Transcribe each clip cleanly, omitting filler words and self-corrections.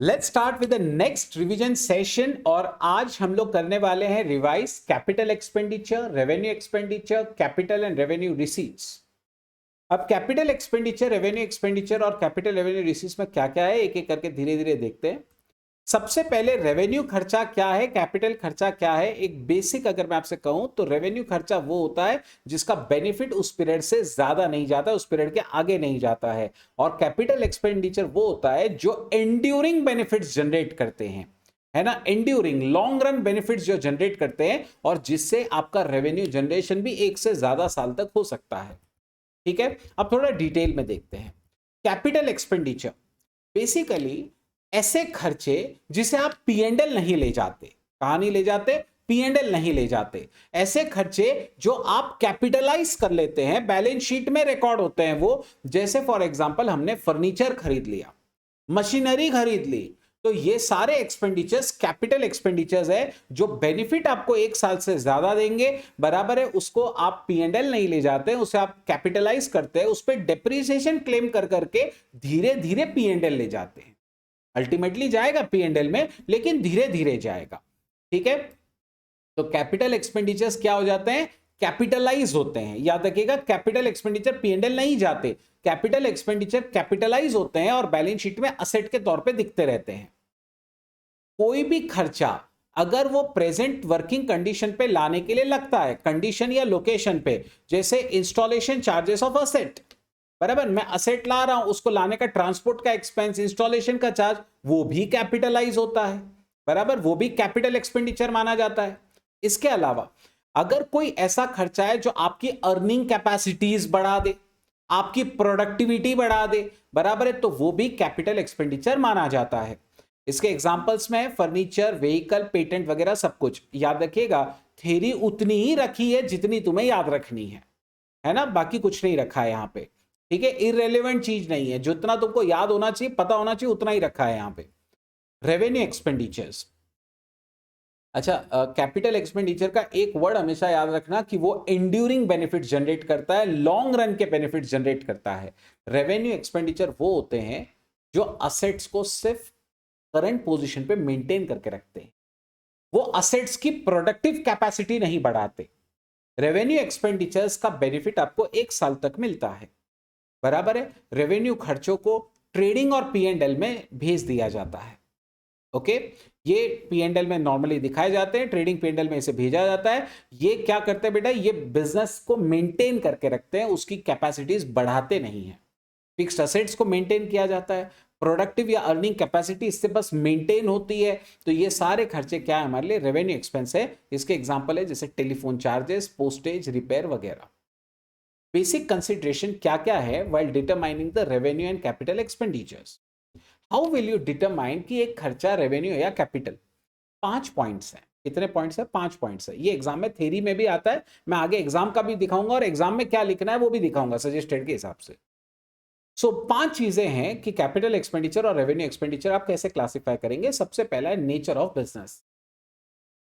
Let's start with the next revision session. और आज हम लोग करने वाले हैं revise capital expenditure, revenue expenditure, capital and revenue receipts. अब कैपिटल एक्सपेंडिचर, रेवेन्यू एक्सपेंडिचर और कैपिटल रेवेन्यू रिसीट्स में क्या क्या है एक एक करके धीरे धीरे देखते हैं। सबसे पहले रेवेन्यू खर्चा क्या है, कैपिटल खर्चा क्या है। एक बेसिक अगर मैं आपसे कहूं तो रेवेन्यू खर्चा वो होता है जिसका बेनिफिट उस पीरियड से ज्यादा नहीं जाता, उस पीरियड के आगे नहीं जाता है। और कैपिटल एक्सपेंडिचर वो होता है जो एंड्यूरिंग बेनिफिट्स जनरेट करते हैं, है ना, एंड्यूरिंग लॉन्ग रन बेनिफिट्स जो जनरेट करते हैं और जिससे आपका रेवेन्यू जनरेशन भी एक से ज्यादा साल तक हो सकता है। ठीक है, अब थोड़ा डिटेल में देखते हैं। कैपिटल एक्सपेंडिचर बेसिकली ऐसे खर्चे जिसे आप पीएनएल नहीं ले जाते। कहां नहीं ले जाते? पीएनएल नहीं ले जाते। ऐसे खर्चे जो आप कैपिटलाइज कर लेते हैं, बैलेंस शीट में रिकॉर्ड होते हैं वो। जैसे फॉर एग्जांपल हमने फर्नीचर खरीद लिया, मशीनरी खरीद ली, तो ये सारे एक्सपेंडिचर्स कैपिटल एक्सपेंडिचर्स है जो बेनिफिट आपको एक साल से ज्यादा देंगे। बराबर है, उसको आप पीएनएल नहीं ले जाते, उसे आप कैपिटलाइज करते हैं, उस पर डेप्रिसिएशन क्लेम कर करके धीरे धीरे पीएनएल ले जाते हैं। अल्टीमेटली जाएगा पीएनएल में, लेकिन धीरे धीरे जाएगा। ठीक है, तो कैपिटल एक्सपेंडिचर्स क्या हो जाते हैं? कैपिटलाइज होते हैं। याद रखिएगा, कैपिटल एक्सपेंडिचर पीएनएल नहीं जाते, कैपिटल एक्सपेंडिचर कैपिटलाइज होते हैं और बैलेंस शीट में असेट के तौर पे दिखते रहते हैं। कोई भी खर्चा अगर वो प्रेजेंट वर्किंग कंडीशन पे लाने के लिए लगता है, कंडीशन या लोकेशन पे, जैसे इंस्टॉलेशन चार्जेस ऑफ असेट, बराबर, मैं असेट ला रहा हूं, उसको लाने का ट्रांसपोर्ट का एक्सपेंस, इंस्टॉलेशन का चार्ज, वो भी कैपिटलाइज होता है। बराबर, वो भी कैपिटल एक्सपेंडिचर माना जाता है। इसके अलावा अगर कोई ऐसा खर्चा है जो आपकी अर्निंग कैपेसिटीज बढ़ा दे, आपकी प्रोडक्टिविटी बढ़ा दे, बराबर है, तो वो भी कैपिटल एक्सपेंडिचर माना जाता है। इसके एग्जांपल्स में फर्नीचर, व्हीकल, पेटेंट वगैरह सब कुछ। याद रखिएगा, थ्योरी उतनी ही रखी है जितनी तुम्हें याद रखनी है ना, बाकी कुछ नहीं रखा है यहां पे। ठीक है, इररेलेवेंट चीज नहीं है, जितना तुमको याद होना चाहिए, पता होना चाहिए, उतना ही रखा है यहां पे। रेवेन्यू एक्सपेंडिचर्स, अच्छा, कैपिटल एक्सपेंडिचर का एक वर्ड हमेशा याद रखना कि वो एंड्यूरिंग बेनिफिट जनरेट करता है, लॉन्ग रन के बेनिफिट जनरेट करता है। रेवेन्यू एक्सपेंडिचर वो होते हैं जो असेट्स को सिर्फ करंट पोजीशन पे मेंटेन करके रखते हैं, वो असेट्स की प्रोडक्टिव कैपेसिटी नहीं बढ़ाते। रेवेन्यू एक्सपेंडिचर्स का बेनिफिट आपको एक साल तक मिलता है। बराबर है, रेवेन्यू खर्चों को ट्रेडिंग और पीएनएल में भेज दिया जाता है। ओके, ये पीएनएल में नॉर्मली दिखाए जाते हैं, ट्रेडिंग पीएनएल में इसे भेजा जाता है। ये क्या करते हैं बेटा? ये बिजनेस को मेंटेन करके रखते हैं, उसकी कैपेसिटीज बढ़ाते नहीं है। फिक्स्ड असेट्स को मेंटेन किया जाता है, प्रोडक्टिव या अर्निंग कैपेसिटी इससे बस मेंटेन होती है। तो ये सारे खर्चे क्या है? हमारे लिए रेवेन्यू एक्सपेंस है। इसके एग्जांपल है जैसे टेलीफोन चार्जेस, पोस्टेज, रिपेयर वगैरह। बेसिक कंसिडरेशन क्या क्या है while determining the revenue and capital expenditures? How will you determine कि एक खर्चा रेवेन्यू या कैपिटल? 5 पॉइंट्स हैं। कितने पॉइंट्स है? 5 पॉइंट्स है। ये एग्जाम में थ्योरी में भी आता है, मैं आगे एग्जाम का भी दिखाऊंगा और एग्जाम में क्या लिखना है वो भी दिखाऊंगा सजेस्टेड के हिसाब से। सो 5 चीजें हैं कि कैपिटल एक्सपेंडिचर और रेवेन्यू एक्सपेंडिचर आप कैसे क्लासिफाई करेंगे। सबसे पहला है nature of business.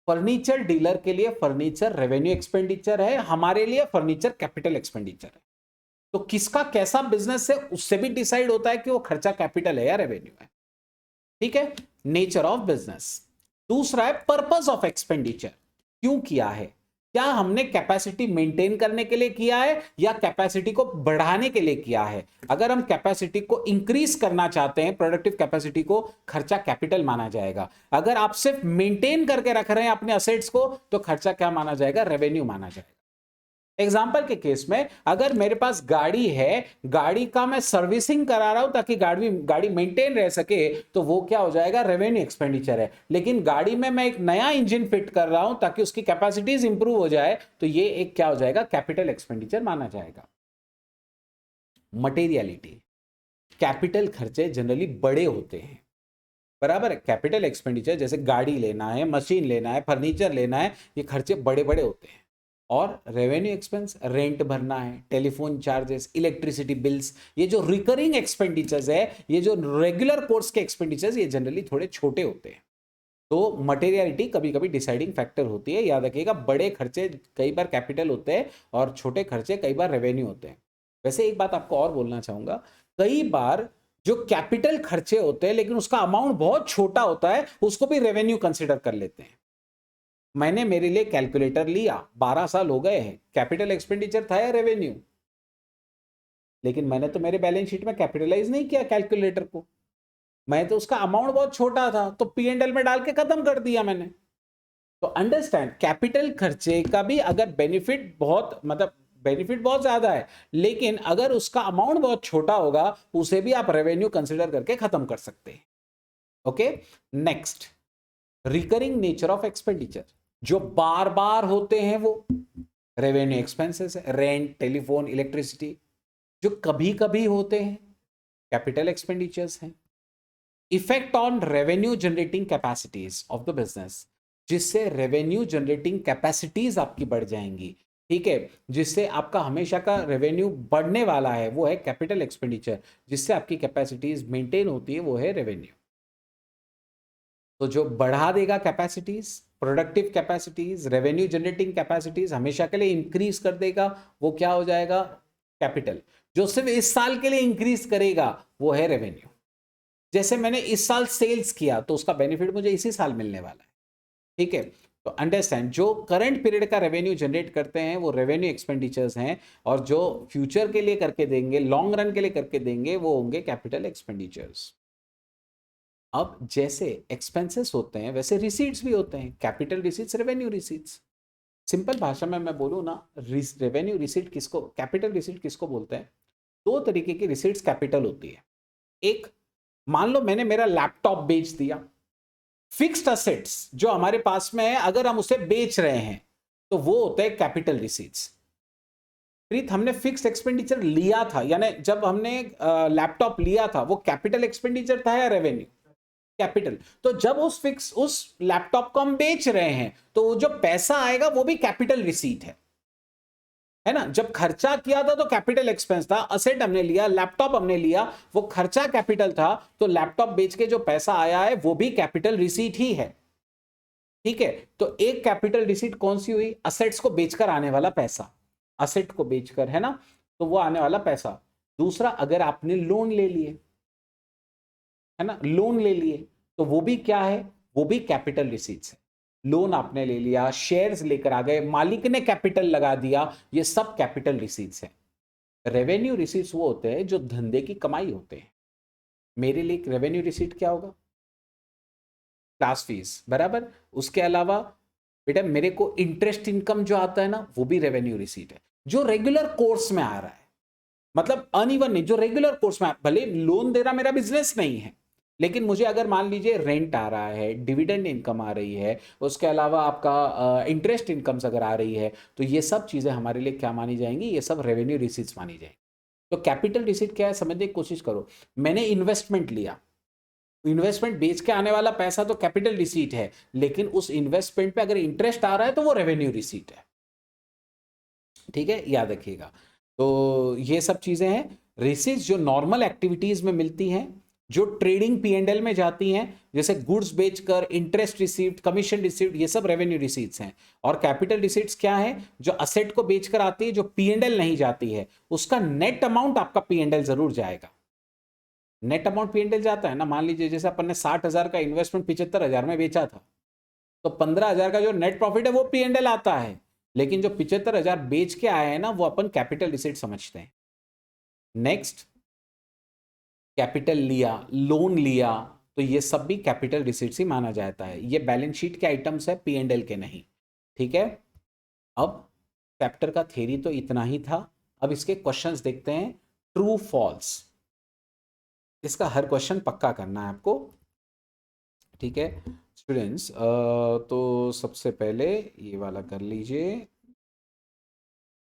Furniture dealer के लिए फर्नीचर रेवेन्यू एक्सपेंडिचर है, हमारे लिए फर्नीचर कैपिटल एक्सपेंडिचर है। तो किसका कैसा बिजनेस है उससे भी डिसाइड होता है कि वो खर्चा कैपिटल है या रेवेन्यू है। ठीक है, नेचर ऑफ बिजनेस। दूसरा है पर्पस ऑफ एक्सपेंडिचर, क्यों किया है? क्या हमने कैपेसिटी मेंटेन करने के लिए किया है या कैपेसिटी को बढ़ाने के लिए किया है? अगर हम कैपेसिटी को इंक्रीज करना चाहते हैं, प्रोडक्टिव कैपेसिटी को, खर्चा कैपिटल माना जाएगा। अगर आप सिर्फ मेंटेन करके रख रहे हैं अपने असेट्स को, तो खर्चा क्या माना जाएगा? रेवेन्यू माना जाएगा। एग्जाम्पल के केस में अगर मेरे पास गाड़ी है, गाड़ी का मैं सर्विसिंग करा रहा हूं ताकि गाड़ी मेंटेन रह सके, तो वो क्या हो जाएगा? रेवेन्यू एक्सपेंडिचर है। लेकिन गाड़ी में मैं एक नया इंजन फिट कर रहा हूं ताकि उसकी कैपेसिटीज इंप्रूव हो जाए, तो ये एक क्या हो जाएगा? कैपिटल एक्सपेंडिचर माना जाएगा। मटेरियलिटी, कैपिटल खर्चे जनरली बड़े होते हैं। बराबर है, कैपिटल एक्सपेंडिचर जैसे गाड़ी लेना है, मशीन लेना है, फर्नीचर लेना है, ये खर्चे बड़े बड़े होते हैं। और रेवेन्यू एक्सपेंस, रेंट भरना है, टेलीफोन चार्जेस, इलेक्ट्रिसिटी बिल्स, ये जो रिकरिंग एक्सपेंडिचर्स है, ये जो रेगुलर कोर्स के एक्सपेंडिचर्स, ये जनरली थोड़े छोटे होते हैं। तो मटेरियलिटी कभी कभी डिसाइडिंग फैक्टर होती है। याद रखिएगा, बड़े खर्चे कई बार कैपिटल होते हैं और छोटे खर्चे कई बार रेवेन्यू होते हैं। वैसे एक बात आपको और बोलना चाहूंगा, कई बार जो कैपिटल खर्चे होते हैं लेकिन उसका अमाउंट बहुत छोटा होता है, उसको भी रेवेन्यू कंसिडर कर लेते हैं। मैंने मेरे लिए कैलकुलेटर लिया, 12 साल हो गए हैं, कैपिटल एक्सपेंडिचर था या रेवेन्यू? लेकिन मैंने तो मेरे बैलेंस शीट में कैपिटलाइज नहीं किया कैलकुलेटर को, मैं तो उसका अमाउंट बहुत छोटा था तो P&L में डाल के खत्म कर दिया मैंने। तो अंडरस्टैंड, कैपिटल खर्चे का भी अगर बेनिफिट बहुत, मतलब बेनिफिट बहुत ज्यादा है, लेकिन अगर उसका अमाउंट बहुत छोटा होगा उसे भी आप रेवेन्यू कंसिडर करके खत्म कर सकते हैं। Okay, next, recurring nature of expenditure, जो बार बार होते हैं वो रेवेन्यू एक्सपेंसेस है, रेंट, टेलीफोन, इलेक्ट्रिसिटी। जो कभी कभी होते हैं कैपिटल एक्सपेंडिचर्स हैं। Effect on revenue generating capacities of the business, जिससे रेवेन्यू जनरेटिंग कैपेसिटीज आपकी बढ़ जाएंगी, ठीक है, जिससे आपका हमेशा का रेवेन्यू बढ़ने वाला है, वो है कैपिटल एक्सपेंडिचर। जिससे आपकी कैपेसिटीज मेंटेन होती है, वो है रेवेन्यू। तो जो बढ़ा देगा capacities, productive capacities, revenue generating capacities हमेशा के लिए इंक्रीज कर देगा, वो क्या हो जाएगा? कैपिटल। जो सिर्फ इस साल के लिए इंक्रीज करेगा वो है रेवेन्यू। जैसे मैंने इस साल सेल्स किया तो उसका बेनिफिट मुझे इसी साल मिलने वाला है, ठीक है। तो अंडरस्टैंड, जो करंट पीरियड का रेवेन्यू जनरेट करते हैं वो रेवेन्यू एक्सपेंडिचर्स हैं, और जो फ्यूचर के लिए करके देंगे, लॉन्ग रन के लिए करके देंगे, वो होंगे कैपिटल एक्सपेंडिचर्स। अब जैसे एक्सपेंसेस होते हैं वैसे रिसीट्स भी होते हैं, capital receipts, revenue receipts. Simple भाषा में मैं बोलूँ ना, रेवेन्यू रिसीट किसको, कैपिटल रिसीट किसको बोलते हैं? दो तरीके की रिसीट्स कैपिटल होती है। एक, मान लो मैंने मेरा लैपटॉप बेच दिया, फिक्स्ड असेट्स जो हमारे पास में है अगर हम उसे बेच रहे हैं तो वो होते हैं कैपिटल रिसीट्स। प्रीत, हमने फिक्स्ड एक्सपेंडिचर लिया था, यानी जब हमने लैपटॉप लिया था वो कैपिटल एक्सपेंडिचर था या रेवेन्यू? कैपिटल। तो जब उस लैपटॉप को हम बेच रहे हैं तो वो जो पैसा आएगा वो भी कैपिटल रिसीट है ना। जब खर्चा किया था तो कैपिटल एक्सपेंस था, असेट हमने लिया, लैपटॉप हमने लिया, वो खर्चा कैपिटल था, तो लैपटॉप बेच के जो पैसा आया है वो भी कैपिटल रिसीट ही है, ठीक है। तो एक कैपिटल रिसीट कौन सी हुई? असेट्स को बेचकर आने वाला पैसा, असेट को बेचकर, है ना, तो वो आने वाला पैसा। दूसरा, अगर आपने लोन ले लिए, है ना, लोन ले लिए, तो वो भी क्या है? वो भी कैपिटल रिसीट्स है। लोन आपने ले लिया, शेयर्स लेकर आ गए, मालिक ने कैपिटल लगा दिया, ये सब कैपिटल रिसीट्स है। रेवेन्यू रिसीट्स वो होते हैं जो धंधे की कमाई होते हैं। मेरे लिए रेवेन्यू रिसीट क्या होगा? क्लास फीस, बराबर। उसके अलावा बेटा मेरे को इंटरेस्ट इनकम जो आता है ना, वो भी रेवेन्यू रिसीट है, जो रेगुलर कोर्स में आ रहा है। मतलब अनइवन नहीं, जो रेगुलर कोर्स में, भले लोन दे रहा मेरा बिजनेस नहीं है, लेकिन मुझे अगर मान लीजिए रेंट आ रहा है, डिविडेंड इनकम आ रही है, उसके अलावा आपका इंटरेस्ट इनकम्स अगर आ रही है, तो ये सब चीजें हमारे लिए क्या मानी जाएंगी? ये सब रेवेन्यू रिसीट्स मानी जाएंगी। तो कैपिटल रिसीट क्या है समझने की कोशिश करो। मैंने इन्वेस्टमेंट लिया, इन्वेस्टमेंट बेच के आने वाला पैसा तो कैपिटल रिसीट है, लेकिन उस इन्वेस्टमेंट पे अगर इंटरेस्ट आ रहा है तो वो रेवेन्यू रिसीट है, ठीक है, याद रखिएगा। तो ये सब चीजें हैं रिसीट्स जो नॉर्मल एक्टिविटीज में मिलती हैं, जो ट्रेडिंग P&L में जाती हैं, जैसे गुड्स बेचकर, इंटरेस्ट रिसीव्ड, कमीशन रिसीव्ड, ये सब रेवेन्यू रिसीट्स हैं। और कैपिटल रिसीट्स क्या है? जो असेट को बेचकर आती है, जो P&L नहीं जाती है, उसका नेट अमाउंट आपका P&L जरूर जाएगा। नेट अमाउंट P&L जाता है ना। मान लीजिए जैसे अपन ने 60,000 का इन्वेस्टमेंट 75,000 में बेचा था, तो 15,000 का जो नेट प्रॉफिट है वो P&L आता है, लेकिन जो 75,000 बेच के आए हैं ना, वो अपन कैपिटल रिसीट समझते हैं। नेक्स्ट, कैपिटल लिया, लोन लिया, तो ये सब भी कैपिटल रिसीट्स ही माना जाता है। ये बैलेंस शीट के आइटम्स है, P&L के नहीं, ठीक है। अब चैप्टर का थ्योरी तो इतना ही था। अब इसके क्वेश्चंस देखते हैं, ट्रू फॉल्स। इसका हर क्वेश्चन पक्का करना है आपको, ठीक है स्टूडेंट्स। तो सबसे पहले ये वाला कर लीजिए।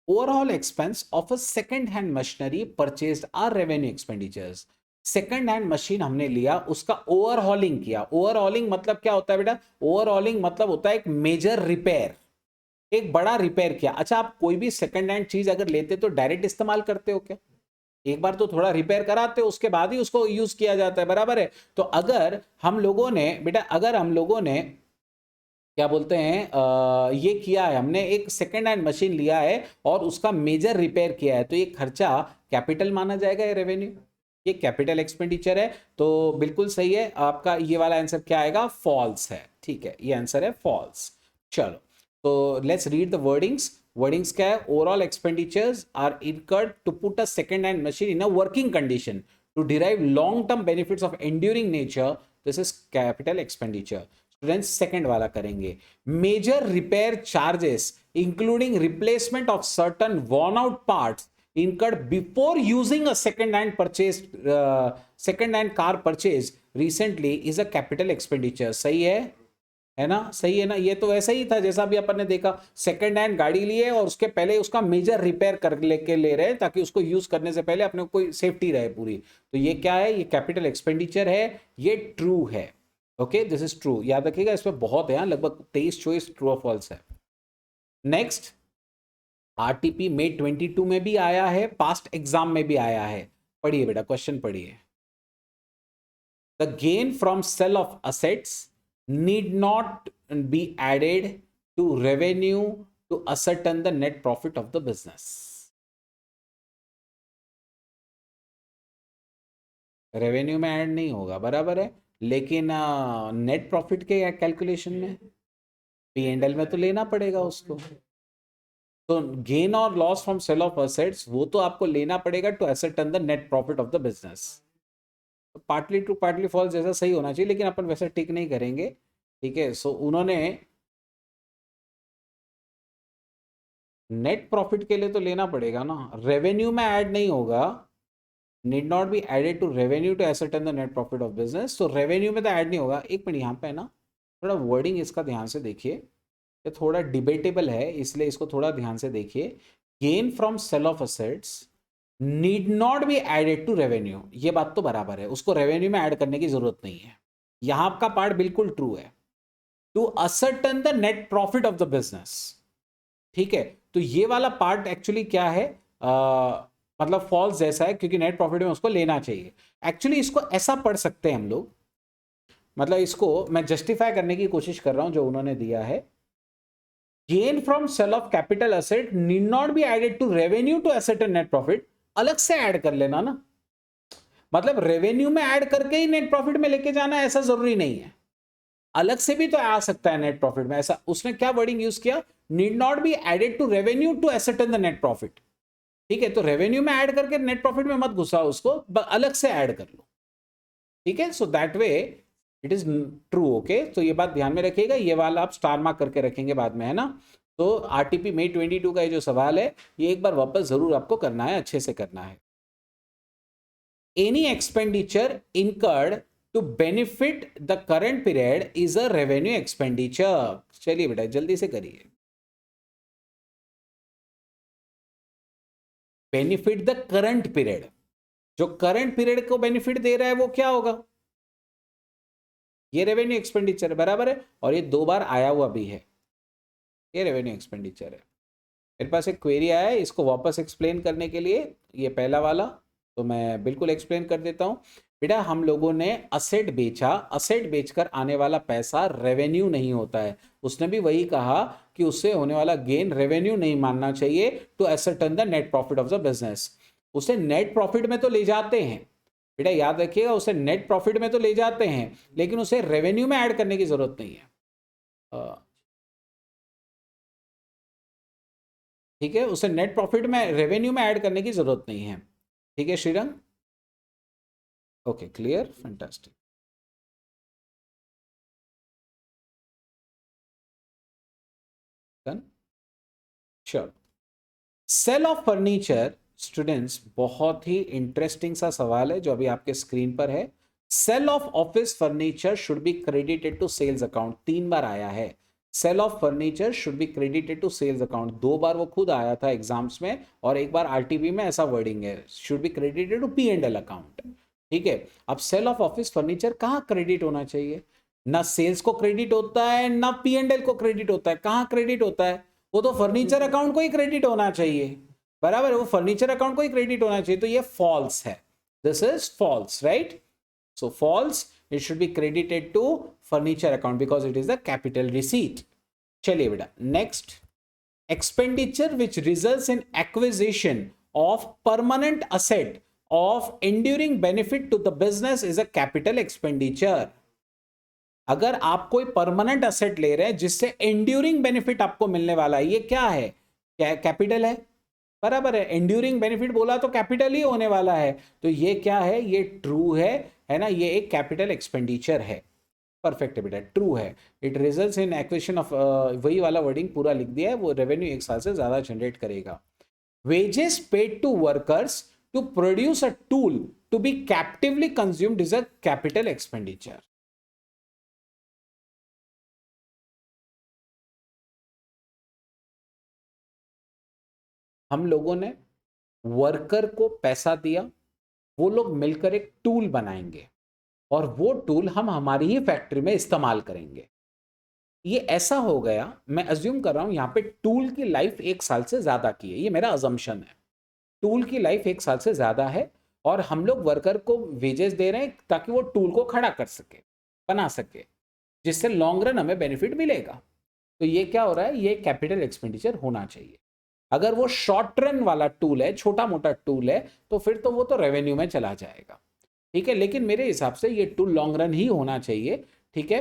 Overall expense of a second hand machinery purchased are revenue expenditures. Second hand machine हमने लिया, उसका ओवरहॉलिंग किया। ओवरहॉलिंग मतलब क्या होता है बेटा? ओवरहॉलिंग मतलब होता है एक मेजर रिपेयर, एक बड़ा रिपेयर किया। अच्छा, आप कोई भी सेकंड हैंड चीज अगर लेते तो डायरेक्ट इस्तेमाल करते हो क्या? एक बार तो थोड़ा रिपेयर कराते हो, उसके बाद ही उसको यूज किया जाता है, बराबर है। तो अगर हम लोगों ने बेटा, अगर हम लोगों ने क्या बोलते हैं ये किया है, हमने एक सेकेंड हैंड मशीन लिया है और उसका मेजर रिपेयर किया है, तो ये खर्चा कैपिटल माना जाएगा या रेवेन्यू? ये कैपिटल एक्सपेंडिचर है, तो बिल्कुल सही है आपका। ये वाला आंसर क्या आएगा? फॉल्स है। ठीक है, ये आंसर है फॉल्स। चलो, तो let's read the wordings. Wordings क्या है? Overall expenditures are incurred to put a second hand machine in a working condition to derive long term benefits of enduring nature, this is capital expenditure. Students second वाला करेंगे। Major repair charges including replacement of certain worn out parts incurred before using a second hand car purchase recently is a capital expenditure। सही है ना? सही है ना? ये तो वैसा ही था जैसा भी अपन ने देखा, सेकंड हैंड गाड़ी ली है और उसके पहले उसका मेजर रिपेयर कर लेके ले रहे हैं ताकि उसको यूज करने से पहले अपने को कोई सेफ्टी रहे पूरी। तो ये क्या है? ये कैपिटल एक्सपेंडिचर है, ये ट्रू है। ओके, दिस इज ट्रू, याद रखिएगा। इसमें बहुत है, लगभग 23 चॉइस ट्रू और फॉल्स है। नेक्स्ट, आरटीपी में 22 में भी आया है, पास्ट एग्जाम में भी आया है। पढ़िए बेटा, क्वेश्चन पढ़िए। The gain from sale of assets need not be added to revenue to ascertain the net profit of the business. Revenue में ऐड नहीं होगा, बराबर है, लेकिन नेट प्रॉफिट के कैलकुलेशन में पी एंड एल में तो लेना पड़ेगा उसको। तो गेन और loss from sale of assets वो तो आपको लेना पड़ेगा to ascertain the net profit of the business. Partly true partly false जैसा सही होना चाहिए, लेकिन अपन वैसे टिक नहीं करेंगे। ठीक है, सो उन्होंने नेट प्रॉफिट के लिए तो लेना पड़ेगा ना, रेवेन्यू में ऐड नहीं होगा। Need not be added to revenue to ascertain the net profit of business, तो रेवेन्यू में तो ऐड नहीं होगा। एक मिनट, यहाँ पे है ना, थोड़ा वर्डिंग इसका ध्यान से देखिए, ये थोड़ा डिबेटेबल है, इसलिए इसको थोड़ा ध्यान से देखिए। Gain from sale of assets need not be added to revenue, ये बात तो बराबर है, उसको रेवेन्यू में ऐड करने की जरूरत नहीं है। यहां का पार्ट बिल्कुल ट्रू है, to ascertain the net profit of the business. ठीक है, तो ये वाला पार्ट एक्चुअली क्या है, मतलब फॉल्स जैसा है, क्योंकि नेट प्रॉफिट में उसको लेना चाहिए। एक्चुअली इसको ऐसा पढ़ सकते हैं हम लोग, मतलब इसको मैं जस्टिफाई करने की कोशिश कर रहा हूं जो उन्होंने दिया है। Gain from sale of capital asset need not be added to revenue to asset and net profit, अलग से ऐड कर लेना ना, मतलब रेवेन्यू में ऐड करके ही नेट प्रॉफिट में लेके जाना ऐसा जरूरी नहीं है, अलग से भी तो आ सकता है नेट प्रॉफिट में। ऐसा उसने क्या वर्डिंग यूज किया? Need not be added to revenue to asset and the net profit. ठीक है, तो रेवेन्यू में ऐड करके नेट प्रॉफिट में मत घुसा उसको, अलग से ऐड कर लो। ठीक है, so that way it is true. Okay, तो ये बात ध्यान में रखिएगा, ये वाला आप स्टार मार्क करके रखेंगे बाद में, है ना। तो आरटीपी मई 22 का ये जो सवाल है, ये एक बार वापस जरूर आपको करना है, अच्छे से करना है। Any expenditure incurred to benefit the current period is a revenue expenditure. चलिए बेटा जल्दी से करिए। बेनिफिट द करंट पीरियड, जो करंट पीरियड को बेनिफिट दे रहा है वो क्या होगा? ये रेवेन्यू एक्सपेंडिचर है, बराबर है, और ये 2 बार आया हुआ भी है, ये रेवेन्यू एक्सपेंडिचर है। मेरे पास एक क्वेरी आया है, इसको वापस एक्सप्लेन करने के लिए, ये पहला वाला तो मैं बिल्कुल एक्सप्लेन कर देता हूँ। बेटा हम लोगों ने असेट बेचा, असेट बेचकर आने वाला पैसा रेवेन्यू नहीं होता है। उसने भी वही कहा कि उससे होने वाला गेन रेवेन्यू नहीं मानना चाहिए to ascertain the net profit of the business. उसे नेट प्रॉफिट में तो ले जाते हैं बेटा, याद रखिएगा, उसे नेट प्रॉफिट में तो ले जाते हैं, लेकिन उसे रेवेन्यू में ऐड करने की जरूरत नहीं है। ठीक है, उसे नेट प्रॉफिट में रेवेन्यू में ऐड करने की जरूरत नहीं है। ठीक है Shrirang, okay clear, fantastic. Done, sure. Sale of furniture, students बहुत ही इंटरेस्टिंग सा सवाल है जो अभी आपके स्क्रीन पर है। Sale of office furniture should be credited to sales account, 3 बार आया है। Sale of furniture should be credited to sales account, 2 बार वो खुद आया था एग्जाम्स में, और एक बार आरटीबी में ऐसा वर्डिंग है, should be credited to P and L account. ठीक है, अब सेल ऑफ ऑफिस फर्नीचर कहाँ क्रेडिट होना चाहिए? ना सेल्स को क्रेडिट होता है, ना पी एंड एल को क्रेडिट होता है, कहाँ क्रेडिट होता है? वो तो फर्नीचर अकाउंट को ही क्रेडिट होना चाहिए, बराबर है, वो फर्नीचर अकाउंट को ही क्रेडिट होना चाहिए, तो ये फॉल्स है, this is false, right. So false, it should be credited to furniture account because it is the capital receipt. चलिए बेटा next, expenditure which results in acquisition of permanent asset of enduring benefit to the business is a capital expenditure. अगर आप कोई permanent asset ले रहे हैं जिससे enduring benefit आपको मिलने वाला है, ये क्या है? कैपिटल है, बराबर है। एंड्यूरिंग बेनिफिट बोला तो कैपिटल ही होने वाला है, तो ये क्या है? ये ट्रू है ना? ये एक कैपिटल एक्सपेंडिचर है। परफेक्ट है बेटा, ट्रू है। It results in acquisition of, वही वाला वर्डिंग पूरा लिख दिया है, वो रेवेन्यू एक साल से ज्यादा जनरेट करेगा। Wages paid to workers to produce a tool to be captively consumed is a capital expenditure. हम लोगों ने वर्कर को पैसा दिया, वो लोग मिलकर एक टूल बनाएंगे और वो टूल हम हमारी ही फैक्ट्री में इस्तेमाल करेंगे। ये ऐसा हो गया, मैं अज्यूम कर रहा हूं यहां पे टूल की लाइफ एक साल से ज्यादा की है, ये मेरा अजम्पशन है। टूल की लाइफ एक साल से ज्यादा है और हम लोग वर्कर को वेजेस दे रहे हैं ताकि वो टूल को खड़ा कर सके, बना सके, जिससे लॉन्ग रन हमें बेनिफिट मिलेगा। तो ये क्या हो रहा है? ये कैपिटल एक्सपेंडिचर होना चाहिए। अगर वो शॉर्ट रन वाला टूल है, छोटा मोटा टूल है, तो फिर तो वो तो रेवेन्यू में चला जाएगा, ठीक है। लेकिन मेरे हिसाब से ये टूल लॉन्ग रन ही होना चाहिए, ठीक है।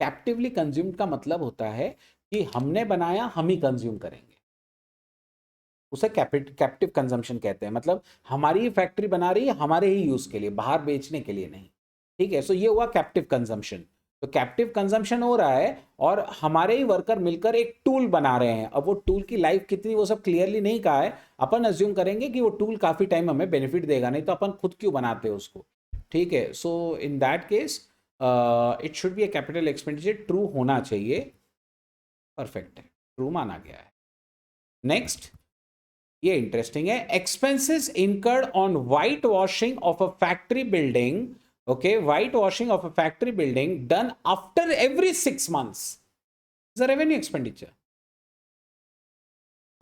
कैप्टिवली कंज्यूम्ड का मतलब होता है कि हमने बनाया, हम ही कंज्यूम करेंगे, उसे कैप्टिव कंजम्पशन कहते हैं। मतलब हमारी ही फैक्ट्री बना रही है, हमारे ही यूज के लिए, बाहर बेचने के लिए नहीं, ठीक है। सो ये हुआ कैप्टिव कंजम्पशन। तो कैप्टिव कंजम्पशन हो रहा है और हमारे ही वर्कर मिलकर एक टूल बना रहे हैं। अब वो टूल की लाइफ कितनी, वो सब क्लियरली नहीं कहा है, अपन अज्यूम करेंगे कि वो टूल काफी टाइम हमें बेनिफिट देगा, नहीं तो अपन खुद क्यों बनाते हैं उसको, ठीक है। So in that case it should be a capital expenditure, true होना चाहिए, परफेक्ट है, ट्रू माना गया है। नेक्स्ट, ये इंटरेस्टिंग है। Expenses incurred on white washing of a factory building, okay, white washing of a factory building done after every 6 months is a revenue expenditure.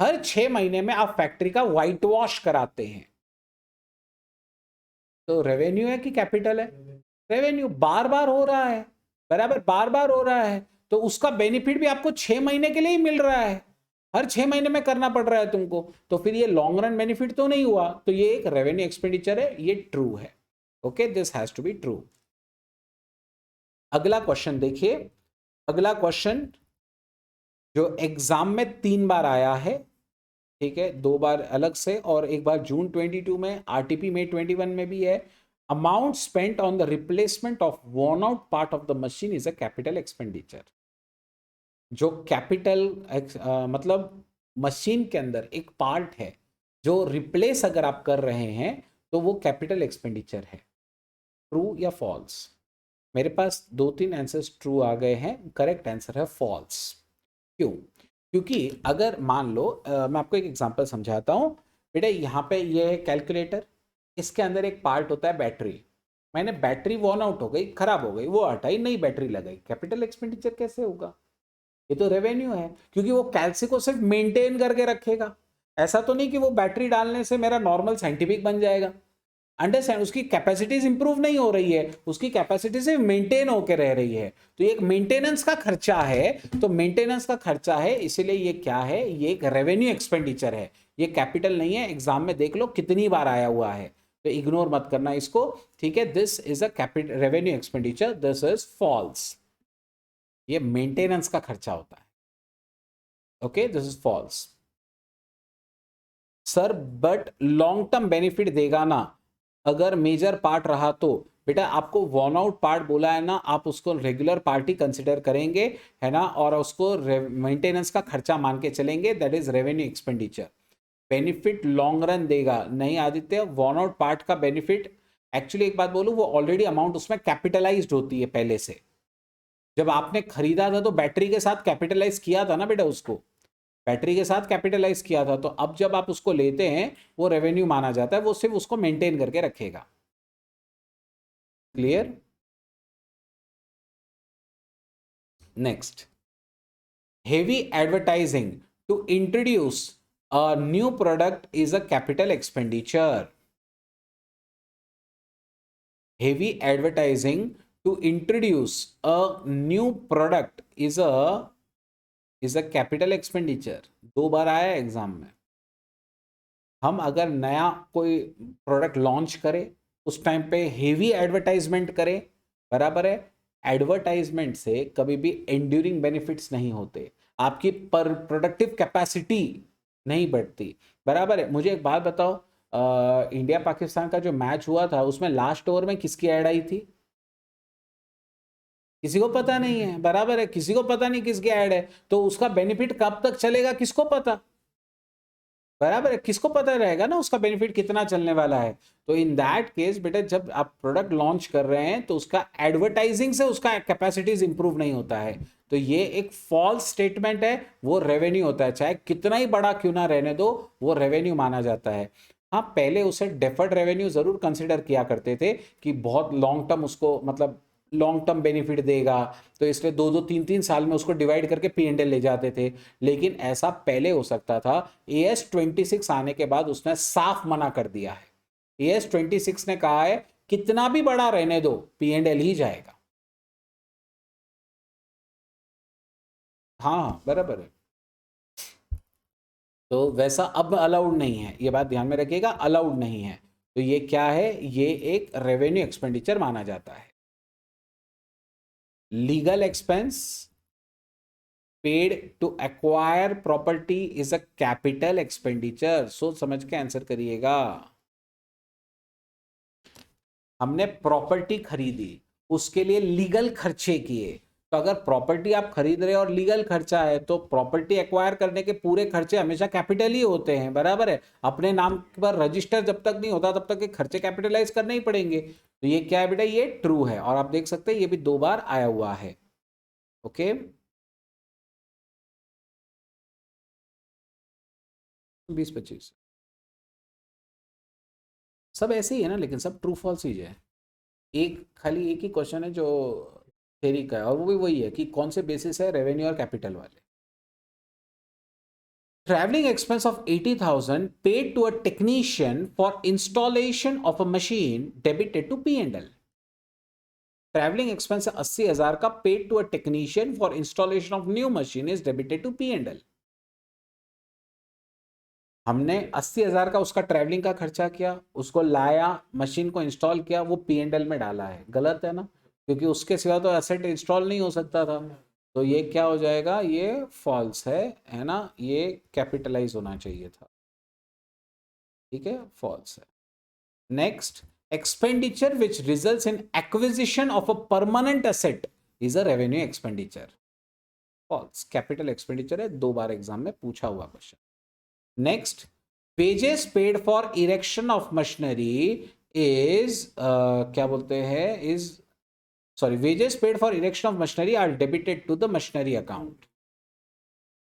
हर 6 महीने में आप फैक्ट्री का व्हाइट वॉश कराते हैं, तो रेवेन्यू है कि कैपिटल है? रेवेन्यू। बार बार हो रहा है, बराबर, बार बार हो रहा है, तो उसका बेनिफिट भी आपको 6 महीने के लिए ही मिल रहा है, हर 6 महीने में करना पड़ रहा है तुमको, तो फिर ये लॉन्ग रन बेनिफिट तो नहीं हुआ, तो ये एक रेवेन्यू एक्सपेंडिचर है, ये ट्रू है। Okay, this has to be true. अगला क्वेश्चन देखिए, अगला क्वेश्चन जो एग्जाम में 3 बार आया है, ठीक है, 2 बार अलग से और एक बार जून 22 में, आरटीपी में 21 में भी है। Amount spent on the replacement of worn out part of the machine is a capital expenditure. जो कैपिटल मतलब मशीन के अंदर एक पार्ट है जो रिप्लेस अगर आप कर रहे हैं तो वो कैपिटल एक्सपेंडिचर है। ट्रू या फॉल्स? मेरे पास 2-3 आंसर्स ट्रू आ गए हैं, करेक्ट आंसर है फॉल्स। क्यों? क्योंकि अगर मान लो मैं आपको एक एग्जांपल समझाता हूँ बेटा। यहाँ पे ये है कैलकुलेटर, इसके अंदर एक पार्ट होता है बैटरी। मैंने बैटरी वॉर्न आउट हो गई, खराब हो गई, वो हटाई, नई बैटरी लगाई, कैपिटल एक्सपेंडिचर कैसे होगा? ये तो रेवेन्यू है, क्योंकि वो कैल्सी को सिर्फ मेंटेन करके रखेगा। ऐसा तो नहीं कि वो बैटरी डालने से मेरा नॉर्मल साइंटिफिक बन जाएगा। अंडरस्टैंड, उसकी कैपेसिटीज इंप्रूव नहीं हो रही है, उसकी कैपेसिटी से मेंटेन होकर रह रही है, तो ये एक मेंटेनेंस का खर्चा है। तो मेंटेनेंस का खर्चा है, इसीलिए ये क्या है? ये एक रेवेन्यू एक्सपेंडिचर है, ये कैपिटल नहीं है। एग्जाम में देख लो कितनी बार आया हुआ है, तो इग्नोर मत करना इसको, ठीक है। This is a capital revenue expenditure, this is false. ये मेंटेनेंस का खर्चा होता है, okay, this is false. Sir but long term benefit देगा ना अगर मेजर पार्ट रहा तो? बेटा आपको वॉर्न आउट पार्ट बोला है ना, आप उसको रेगुलर पार्ट ही कंसिडर करेंगे, है ना, और उसको मेंटेनेंस का खर्चा मान के चलेंगे, that is revenue expenditure. Benefit long run देगा नहीं आदित्य, वॉर्न आउट पार्ट का बेनिफिट एक्चुअली, एक बात बोलूं, वो ऑलरेडी अमाउंट उसमें कैपिटलाइज्ड होती है पहले से। जब आपने खरीदा था तो बैटरी के साथ कैपिटलाइज किया था ना बेटा, उसको बैटरी के साथ कैपिटलाइज किया था, तो अब जब आप उसको लेते हैं वो रेवेन्यू माना जाता है, वो सिर्फ उसको मेंटेन करके रखेगा। Clear? Next, heavy advertising to introduce a new product is a capital expenditure. Heavy advertising to introduce a new product is a capital expenditure. 2 बार आया एग्जाम में। हम अगर नया कोई प्रोडक्ट लॉन्च करें उस टाइम पे हेवी एडवर्टाइजमेंट करें, बराबर है, एडवर्टाइजमेंट से कभी भी एंड्यूरिंग बेनिफिट्स नहीं होते, आपकी पर प्रोडक्टिव कैपेसिटी नहीं बढ़ती, बराबर है। मुझे एक बात बताओ, इंडिया पाकिस्तान का जो मैच हुआ था उसमें लास्ट ओवर में किसकी ऐड आई थी? किसी को पता नहीं है, बराबर है, किसी को पता नहीं किसकी ऐड है, तो उसका बेनिफिट कब तक चलेगा किसको पता, बराबर है, किसको पता रहेगा ना उसका बेनिफिट कितना चलने वाला है। तो इन दैट केस बेटा, जब आप प्रोडक्ट लॉन्च कर रहे हैं तो उसका एडवर्टाइजिंग से उसका कैपेसिटीज इंप्रूव नहीं होता है, तो ये एक फॉल्स स्टेटमेंट है, वो रेवेन्यू होता है, चाहे कितना ही बड़ा क्यों ना रहने दो, वो रेवेन्यू माना जाता है। हाँ, पहले उसे डेफर्ड रेवेन्यू जरूर कंसिडर किया करते थे कि बहुत लॉन्ग टर्म उसको, मतलब लॉन्ग टर्म बेनिफिट देगा, तो इसलिए 2-2 3-3 साल में उसको डिवाइड करके P&L ले जाते थे। लेकिन ऐसा पहले हो सकता था, AS 26 आने के बाद उसने साफ मना कर दिया है। AS 26 ने कहा है कितना भी बड़ा रहने दो, P&L ही जाएगा। हाँ बराबर है, तो वैसा अब अलाउड नहीं है, ये बात ध्यान में रखिएगा, अलाउड नहीं है। तो ये क्या है, ये एक रेवेन्यू एक्सपेंडिचर माना जाता है। Legal expense paid to acquire property is a capital expenditure, सोच समझ के आंसर करिएगा। हमने प्रॉपर्टी खरीदी, उसके लिए लीगल खर्चे किए, तो अगर प्रॉपर्टी आप खरीद रहे हो और लीगल खर्चा है, तो प्रॉपर्टी एक्वायर करने के पूरे खर्चे हमेशा कैपिटल ही होते हैं, बराबर है। अपने नाम पर रजिस्टर जब तक नहीं होता तब तक के खर्चे कैपिटलाइज करने ही पड़ेंगे। तो ये क्या है बेटा, ये ट्रू है, और आप देख सकते हैं ये भी 2 बार आया हुआ है। ओके, 20-25 सब ऐसे ही है ना, लेकिन सब ट्रू फॉल्स ही है। एक खाली एक ही क्वेश्चन है जो थेरी का है, और वो भी वही है कि कौन से बेसिस है, रेवेन्यू और कैपिटल वाले। Traveling expense of 80,000 paid to a technician for installation of a machine debited to P&L. Travelling expense 80,000 का paid to a technician for installation of new machine is debited to P&L। हमने 80,000 का उसका travelling का खर्चा किया, उसको लाया, machine को इंस्टॉल किया, वो P&L में डाला है, गलत है ना, क्योंकि उसके सिवा तो एसेट इंस्टॉल नहीं हो सकता था। तो ये क्या हो जाएगा, ये फॉल्स है ना, ये कैपिटलाइज होना चाहिए था, ठीक है, फॉल्स है। Next, expenditure which results in acquisition of a permanent asset is a revenue expenditure, false, capital expenditure है, 2 बार एग्जाम में पूछा हुआ question. Next, pages paid for erection of machinery is क्या बोलते हैं, is sorry, wages paid for erection of machinery are debited to the machinery account,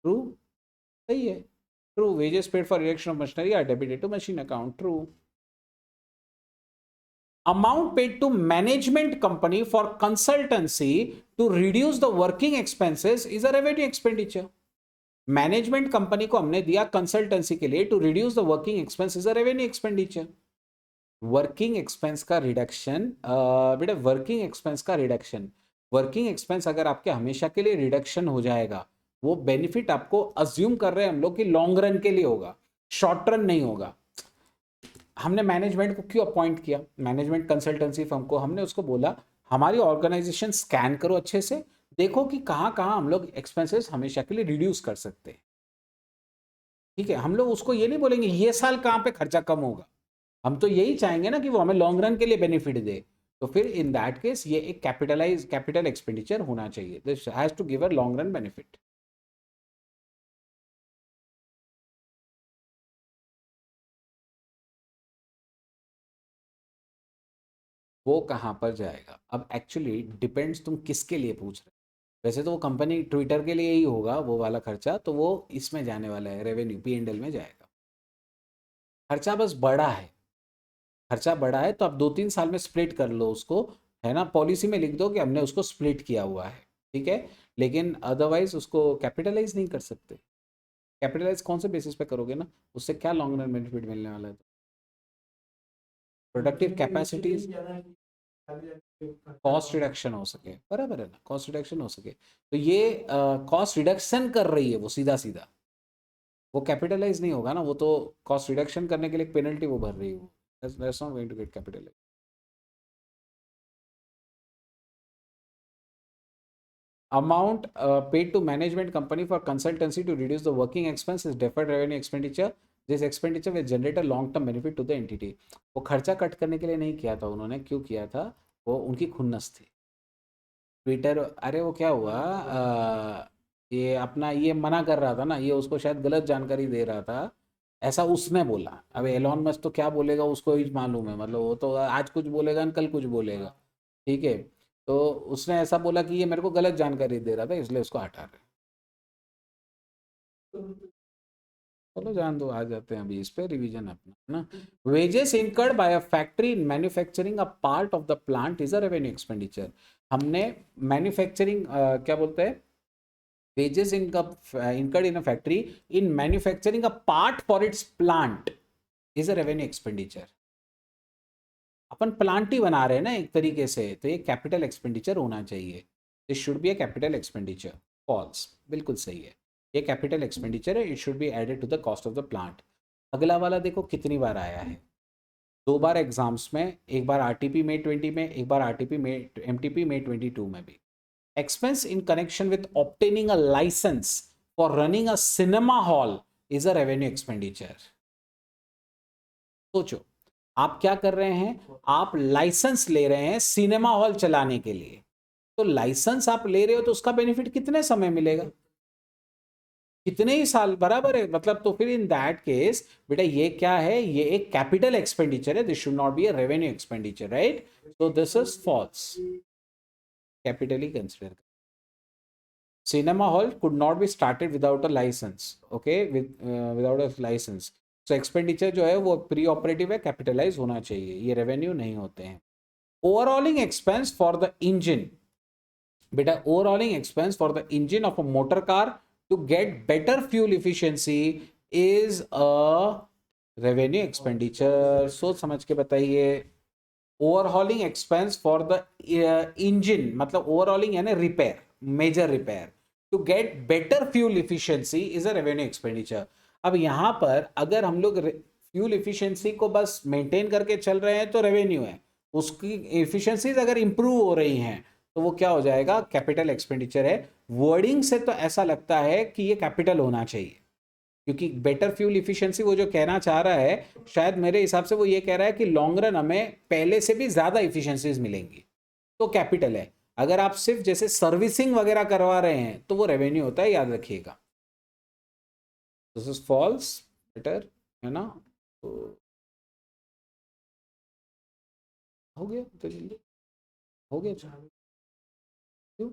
true, सही है, true, wages paid for erection of machinery are debited to machine account, true. Amount paid to management company for consultancy to reduce the working expenses is a revenue expenditure. Management company को हमने दिया consultancy के लिए to reduce the working expense is a revenue expenditure. Working expense का reduction, बेटा working expense का reduction, working expense अगर आपके हमेशा के लिए रिडक्शन हो जाएगा, वो बेनिफिट आपको अज्यूम कर रहे हैं हम लोग कि लॉन्ग रन के लिए होगा, शॉर्ट रन नहीं होगा। हमने मैनेजमेंट को क्यों अपॉइंट किया, मैनेजमेंट कंसल्टेंसी फर्म को, हमने उसको बोला हमारी ऑर्गेनाइजेशन स्कैन करो अच्छे से, देखो कि कहाँ कहाँ हम लोग एक्सपेंसेस हमेशा के लिए रिड्यूस कर सकते हैं, ठीक है। हम लोग उसको ये नहीं बोलेंगे ये साल कहाँ पे खर्चा कम होगा, हम तो यही चाहेंगे ना कि वो हमें लॉन्ग रन के लिए बेनिफिट दे। तो फिर इन दैट केस ये एक कैपिटल एक्सपेंडिचर होना चाहिए, this has to give a long run benefit. वो कहाँ पर जाएगा, अब एक्चुअली डिपेंड्स तुम किसके लिए पूछ रहे हो। वैसे तो वो कंपनी ट्विटर के लिए ही होगा वो वाला खर्चा, तो वो इसमें जाने वाला है, रेवेन्यू P&L में जाएगा। खर्चा बस बड़ा है, खर्चा बड़ा है तो आप 2-3 साल में स्प्लिट कर लो उसको, है ना, पॉलिसी में लिख दो कि हमने उसको स्प्लिट किया हुआ है, ठीक है। लेकिन अदरवाइज उसको कैपिटलाइज नहीं कर सकते। कैपिटलाइज कौन से बेसिस पे करोगे ना, उससे क्या लॉन्ग रन बेनिफिट मिलने वाला है, प्रोडक्टिव कैपेसिटीज, कॉस्ट रिडक्शन हो सके, बराबर है ना, कॉस्ट रिडक्शन हो सके, तो ये कॉस्ट रिडक्शन कर रही है वो, सीधा सीधा वो कैपिटलाइज नहीं होगा ना, वो तो कॉस्ट रिडक्शन करने के लिए पेनल्टी वो भर रही है, वो that's not going to get capitalize. Amount paid to management company for consultancy to reduce the working expense is deferred revenue expenditure. This expenditure will generate a long term benefit to the entity. वो खर्चा cut करने के लिए नहीं किया था उन्होंने, क्यों किया था? वो उनकी खुन्नस थी। ट्विटर, अरे वो क्या हुआ, ये अपना ये मना कर रहा था ना, ये उसको शायद गलत जानकारी दे रहा था, ऐसा उसने बोला। अब एलॉन मस्क तो क्या बोलेगा उसको ही मालूम है, मतलब वो तो आज कुछ बोलेगा कल कुछ बोलेगा, ठीक है। तो उसने ऐसा बोला कि ये मेरे को गलत जानकारी दे रहा था, इसलिए उसको हटा रहे। चलो जान दो, आ जाते हैं अभी इस पे रिवीजन अपना, है ना। Wages incurred by a factory in manufacturing a part of the plant is a revenue expenditure. हमने मैन्युफैक्चरिंग क्या बोलते हैं, wages incurred in a factory in manufacturing a part for its plant is a revenue expenditure. अपन plant ही बना रहे हैं ना एक तरीके से, तो ये कैपिटल एक्सपेंडिचर होना चाहिए। This should be a capital expenditure. False, बिल्कुल सही है, ये कैपिटल एक्सपेंडिचर है, it should be added to the cost of the plant. अगला वाला देखो कितनी बार आया है, 2 बार एग्जाम्स में, एक बार आरटीपी में 20 में, एक बार आरटीपी में एमटीपी में 22 में भी। Expense in connection with obtaining a license for running a cinema hall is a revenue expenditure. सोचो, आप क्या कर रहे हैं, आप लाइसेंस ले रहे हैं सिनेमा हॉल चलाने के लिए। तो लाइसेंस आप ले रहे हो तो उसका बेनिफिट कितने समय मिलेगा, कितने ही साल, बराबर है। मतलब तो फिर इन दैट केस बेटा ये क्या है, ये एक कैपिटल एक्सपेंडिचर है, this should not be a revenue expenditure, right. So this is false, capitally consider. Cinema hall could not be started without a license, okay, without a license. So expenditure जो है वो pre operative है, capitalise होना चाहिए, ये revenue नहीं होते हैं। Overhauling expense for the engine, बेटा overhauling expense for the engine of a motor car to get better fuel efficiency is a revenue expenditure. सोच समझ के बताइए। Overhauling expense for the engine, मतलब ओवरहॉलिंग यानी repair, major repair, to get better fuel efficiency is a revenue expenditure. अब यहां पर अगर हम लोग फ्यूल इफिशियंसी को बस मेंटेन करके चल रहे हैं तो रेवेन्यू है, उसकी इफिशियंसीज अगर इंप्रूव हो रही हैं तो वो क्या हो जाएगा, कैपिटल एक्सपेंडिचर है। वर्डिंग से तो ऐसा लगता है कि ये कैपिटल होना चाहिए, क्योंकि बेटर फ्यूल इफिशियंसी वो जो कहना चाह रहा है, शायद मेरे हिसाब से वो ये कह रहा है कि लॉन्ग रन हमें पहले से भी ज्यादा इफिशियंसीज मिलेंगी, तो कैपिटल है। अगर आप सिर्फ जैसे सर्विसिंग वगैरह करवा रहे हैं तो वो रेवेन्यू होता है, याद रखिएगा। दिस इज फॉल्स, बेटर, है ना। तो हो गया तो जल्दी हो गया, क्यों?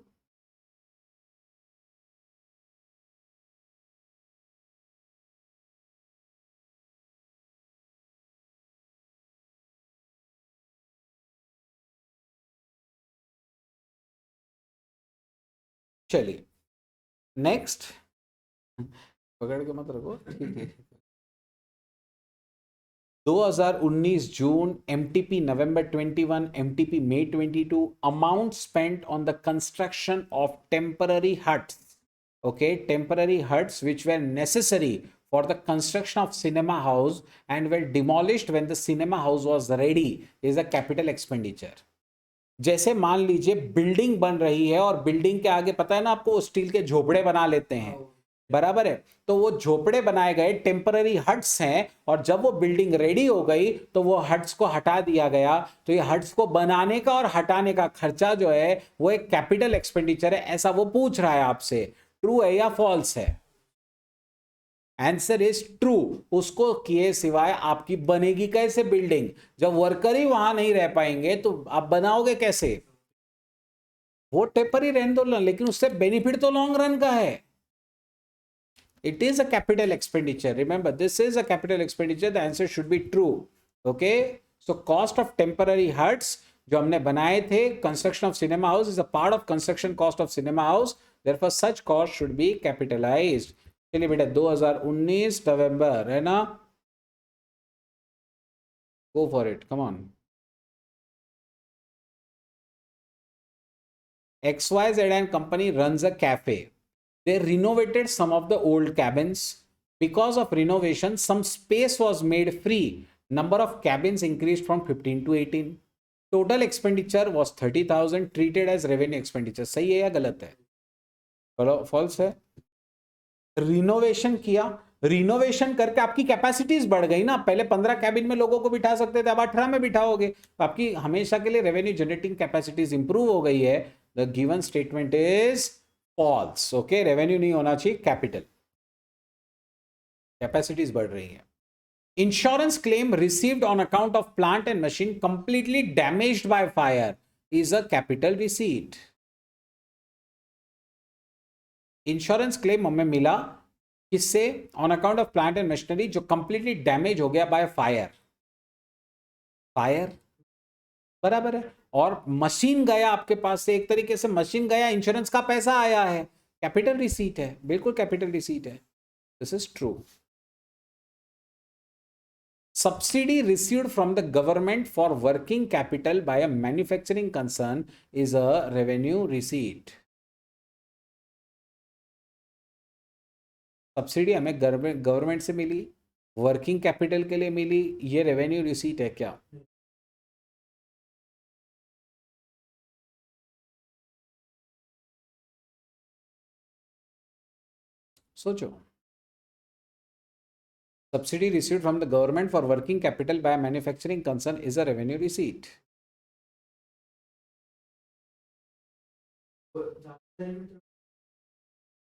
चलिए नेक्स्ट, पकड़ के मत रखो, ठीक है। 2019 June, MTP November 21, MTP May 22, amount spent on the construction of temporary huts, okay, temporary huts which were necessary for the construction of cinema house and were demolished when the cinema house was ready is a capital expenditure. जैसे मान लीजिए building बन रही है और building के आगे पता है ना आपको स्टील के झोपड़े बना लेते हैं, बराबर है। तो वो झोपड़े बनाए गए टेम्पररी हट्स हैं, और जब वो बिल्डिंग रेडी हो गई तो वो हट्स को हटा दिया गया। तो ये हट्स को बनाने का और हटाने का खर्चा जो है वो एक कैपिटल एक्सपेंडिचर है, ऐसा वो पूछ रहा है आपसे। ट्रू है या फॉल्स है? Answer is true. उसको किए सिवाय आपकी बनेगी कैसे बिल्डिंग, जब वर्कर ही वहां नहीं रह पाएंगे तो आप बनाओगे कैसे? वो टेम्पररी रहने दो, लेकिन उससे बेनिफिट तो लॉन्ग रन का है। It is a capital expenditure. Remember, this is a capital expenditure. The answer should be true. Okay. So cost of temporary huts जो हमने बनाए थे, construction of cinema house is a part of construction cost of cinema house. Therefore, such cost should be capitalized. चलिए बेटा 2019 नवंबर है ना, go for it, come on. XYZ and company runs a cafe. They renovated some of the old cabins, Because of renovation, some space was made free. Number of cabins increased from 15 to 18. Total expenditure was 30,000 treated as revenue expenditure. सही है या गलत है? False है. Renovation किया, renovation करके आपकी capacities बढ़ गई ना. पहले 15 कैबिन में लोगों को बिठा सकते थे, अब 18 में बिठाओगे, तो आपकी हमेशा के लिए रेवेन्यू जनरेटिंग कैपेसिटीज इंप्रूव हो गई है. The given statement is false. Okay, revenue नहीं होना चाहिए, कैपिटल. कैपेसिटीज बढ़ रही है. Insurance claim received on account of plant and machine completely damaged by fire is a capital receipt. Insurance claim हमें मिला किससे? On account of plant and machinery जो कंप्लीटली डैमेज हो गया बाय फायर. फायर बराबर है. और मशीन गया आपके पास से, एक तरीके से मशीन गया, इंश्योरेंस का पैसा आया है, कैपिटल रिसीट है. बिल्कुल कैपिटल रिसीट है. This is true. Subsidy received from the government for working capital by a manufacturing concern is a revenue receipt. Subsidy हमें गवर्नमेंट से मिली, वर्किंग कैपिटल के लिए मिली, ये रेवेन्यू रिसीट है क्या? सोचो. Subsidy received from the government for working capital by a manufacturing concern is a revenue receipt.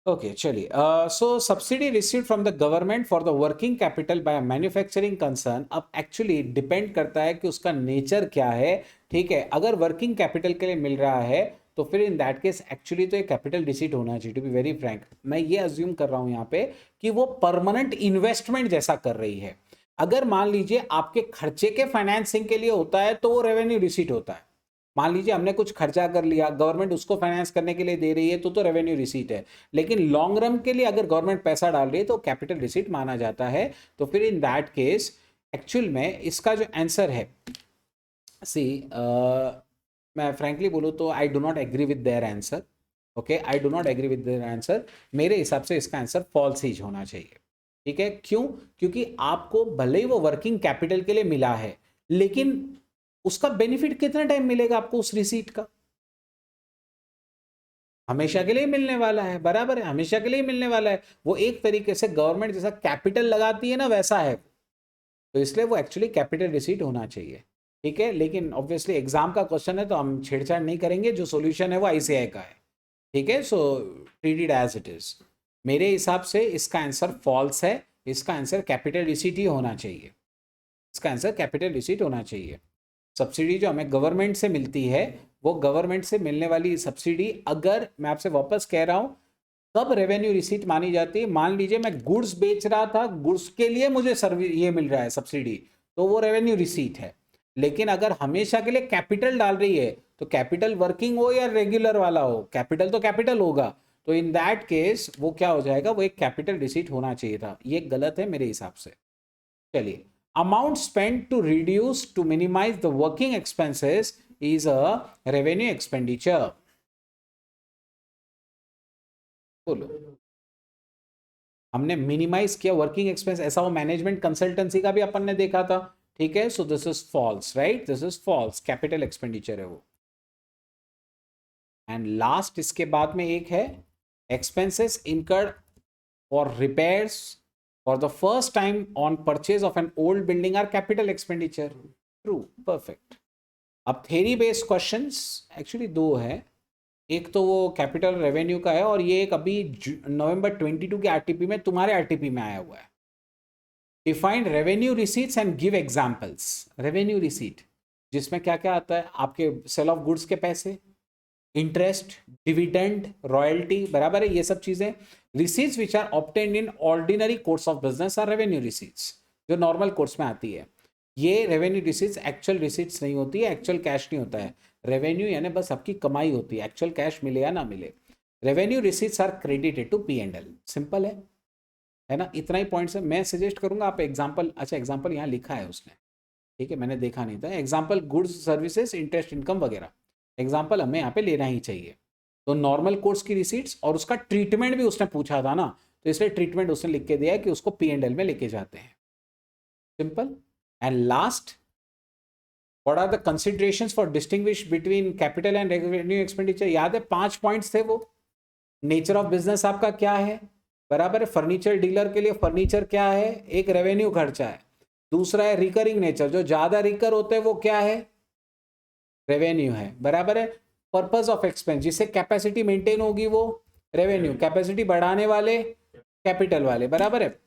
Okay, चलिए. So subsidy received from the government for the working capital by a manufacturing concern. अब actually depend करता है कि उसका nature क्या है. ठीक है, अगर वर्किंग कैपिटल के लिए मिल रहा है तो फिर इन दैट केस एक्चुअली तो ये कैपिटल रिसीट होना चाहिए. टू बी वेरी फ्रैंक, मैं ये अज्यूम कर रहा हूं यहाँ पे कि वो परमानेंट इन्वेस्टमेंट जैसा कर रही है. अगर मान लीजिए आपके खर्चे के फाइनेंसिंग के लिए होता है तो वो रेवेन्यू रिसीट होता है. मान लीजिए हमने कुछ खर्चा कर लिया, गवर्नमेंट उसको फाइनेंस करने के लिए दे रही है तो रेवेन्यू रिसीट है. लेकिन लॉन्ग रन के लिए अगर गवर्नमेंट पैसा डाल रही है तो कैपिटल रिसीट माना जाता है. तो फिर इन दैट केस एक्चुअल में इसका जो आंसर है, सी मैं फ्रैंकली बोलूँ तो I do not agree with their answer. Okay, I do not agree with their answer. मेरे हिसाब से इसका आंसर फॉल्स ही होना चाहिए. ठीक है, क्यों? क्योंकि आपको भले ही वो वर्किंग कैपिटल के लिए मिला है, लेकिन उसका बेनिफिट कितना टाइम मिलेगा आपको उस रिसीट का? हमेशा के लिए मिलने वाला है. बराबर है, हमेशा के लिए मिलने वाला है. वो एक तरीके से गवर्नमेंट जैसा कैपिटल लगाती है ना, वैसा है. तो इसलिए वो एक्चुअली कैपिटल रिसीट होना चाहिए. ठीक है, लेकिन ऑब्वियसली एग्जाम का क्वेश्चन है तो हम छेड़छाड़ नहीं करेंगे. जो सॉल्यूशन है वो आईसीआई का है. ठीक है, so treat it as it is. मेरे हिसाब से इसका आंसर फॉल्स है. इसका आंसर कैपिटल रिसीट ही होना चाहिए. इसका आंसर कैपिटल रिसीट होना चाहिए. सब्सिडी जो हमें गवर्नमेंट से मिलती है, वो गवर्नमेंट से मिलने वाली सब्सिडी, अगर मैं आपसे वापस कह रहा हूं, कब रेवेन्यू रिसीट मानी जाती है? मान लीजिए मैं गुड्स बेच रहा था, गुड्स के लिए मुझे सर्विस ये मिल रहा है सब्सिडी, तो वो रेवेन्यू रिसीट है. लेकिन अगर हमेशा के लिए कैपिटल डाल रही है, तो कैपिटल वर्किंग हो या रेगुलर वाला हो, कैपिटल तो कैपिटल होगा. तो इन दैट केस वो क्या हो जाएगा? वो एक कैपिटल रिसीट होना चाहिए था. ये गलत है मेरे हिसाब से. चलिए, amount spent to reduce to minimize the working expenses is a revenue expenditure. बोलो, हमने मिनिमाइज किया वर्किंग एक्सपेंस, ऐसा वो मैनेजमेंट कंसल्टेंसी का भी अपन ने देखा था. ठीक है, so this is false. Right, this is false. Capital expenditure है वो. एंड लास्ट इसके बाद में एक है expenses incurred for repairs for the first time on purchase of an old building are capital expenditure. True, perfect. अब theory based questions actually दो है. एक तो वो कैपिटल रेवेन्यू का है, और ये एक अभी नवंबर 22 के आरटीपी में, तुम्हारे आरटीपी में आया हुआ है. Defined revenue receipts and give examples. Revenue receipt जिसमें क्या क्या आता है? आपके सेल ऑफ गुड्स के पैसे, इंटरेस्ट, डिविडेंड, रॉयल्टी. बराबर है, ये सब चीजें. Receipts which are obtained in ordinary course of business are revenue receipts, जो नॉर्मल कोर्स में आती है. ये रेवेन्यू रिसीट्स एक्चुअल रिसीट्स नहीं होती है, एक्चुअल कैश नहीं होता है. रेवेन्यू यानी बस आपकी कमाई होती है, एक्चुअल कैश मिले या ना मिले. Revenue receipts are credited to P&L. Simple है ना? इतना ही पॉइंट्स है. मैं सजेस्ट करूंगा आप एग्जाम्पल, अच्छा एग्जाम्पल यहाँ लिखा है उसने, ठीक है, मैंने देखा नहीं था. Example goods services, interest income वगैरह, एग्जाम्पल हमें यहाँ पे लेना ही चाहिए. तो नॉर्मल कोर्स की रिसीट्स और उसका ट्रीटमेंट भी उसने पूछा था ना, तो इसलिए ट्रीटमेंट उसने लिख के दिया है कि उसको P&L में लेके जाते हैं। Simple. And last, what are the considerations for distinguish between capital and revenue expenditure? याद है 5 पॉइंट्स थे वो। नेचर ऑफ बिजनेस आपका क्या है, बराबर है। फर्नीचर डीलर के लिए फर्नीचर क्या है, एक रेवेन्यू खर्चा है। दूसरा है रिकरिंग नेचर, जो ज्यादा रिकर होते हैं वो क्या है, रेवेन्यू है, बराबर है। पर्पस ऑफ एक्सपेंस, जिससे कैपेसिटी मेंटेन होगी वो रेवेन्यू, कैपेसिटी बढ़ाने वाले कैपिटल वाले, बराबर है।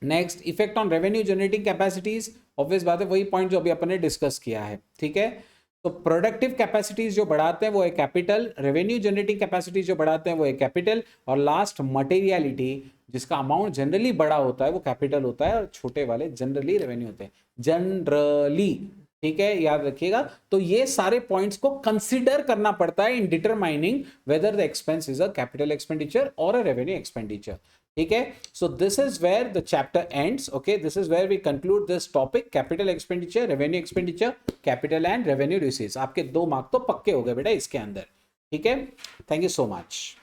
Next, effect on revenue generating capacities, obvious बात है, वही पॉइंट जो अभी अपन ने डिस्कस किया है, ठीक है। तो प्रोडक्टिव कैपेसिटीज जो बढ़ाते हैं वो है कैपिटल, रेवेन्यू जनरेटिंग कैपेसिटीज जो बढ़ाते हैं वो है कैपिटल, और लास्ट मटेरियलिटी, जिसका अमाउंट जनरली बड़ा होता है वो कैपिटल होता है और छोटे वाले जनरली रेवेन्यू होते हैं, जनरली, ठीक है, याद रखिएगा। तो ये सारे पॉइंट्स को कंसीडर करना पड़ता है in determining whether the expense is a capital expenditure और अ रेवेन्यू एक्सपेंडिचर, ठीक है। So this is where the chapter ends, okay, this is where we conclude this topic, capital expenditure, revenue expenditure, capital and revenue receipts. आपके 2 mark तो पक्के हो गए बेटा इसके अंदर, ठीक है। Thank you so much.